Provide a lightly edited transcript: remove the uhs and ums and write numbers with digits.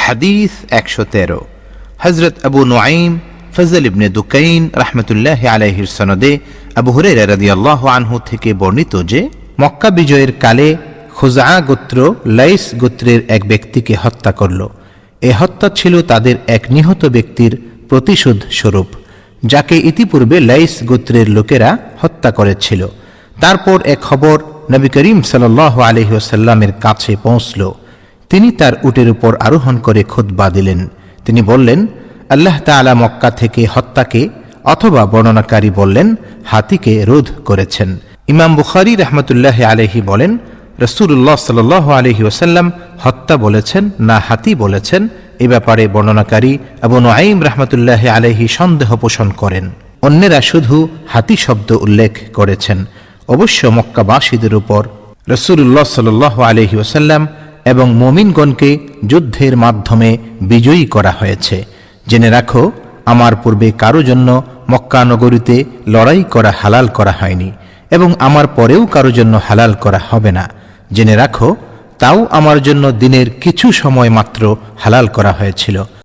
হাদিস 113। হযরত Abu Nuaim Fazal ইবনে দুকাইন রাহমাতুল্লাহি আলাইহির সনদে আবু হুরায়রা রাদিয়াল্লাহু আনহু থেকে বর্ণিত যে মক্কা বিজয়ের কালে খুজআ গোত্র লাইস গোত্রের এক ব্যক্তিকে হত্যা করল। এ হত্যা ছিল তাদের এক নিহত ব্যক্তির প্রতিশোধ স্বরূপ, যাকে ইতিপূর্বে লাইস গোত্রের লোকেরা হত্যা করেছিল। তারপর এক খবর নবী করিম সাল্লাল্লাহু আলাইহি ওয়াসাল্লামের কাছে পৌঁছল। তিনি তার উটের উপর আরোহণ করে খুতবা দিলেন। তিনি বললেন, আল্লাহ তাআলা মক্কা থেকে হত্যাকে অথবা বর্ণনাকারী বললেন হাতিকে রোধ করেছেন। ইমাম বুখারী রাহমাতুল্লাহি আলাইহি বলেন, রাসূলুল্লাহ সাল্লাল্লাহু আলাইহি ওয়াসাল্লাম হত্যা বলেছেন না হাতি বলেছেন, এ ব্যাপারে বর্ণনাকারী আবু নুআইম রাহমাতুল্লাহি আলাইহি সন্দেহ পোষণ করেন। অন্যেরা শুধু হাতি শব্দ উল্লেখ করেছেন। অবশ্য মক্কাবাসীদের উপর রাসূলুল্লাহ সাল্লাল্লাহু আলাইহি ওয়াসাল্লাম এবং মুমিনগণকে যুদ্ধের মাধ্যমে বিজয়ী করা হয়েছে। জেনে রাখো, আমার পূর্বে কারো জন্য মক্কা নগরীতে লড়াই করা হালাল করা হয়নি এবং আমার পরেও কারো জন্য হালাল করা হবে না। জেনে রাখো, তাও আমার জন্য দিনের কিছু সময় মাত্র হালাল করা হয়েছিল।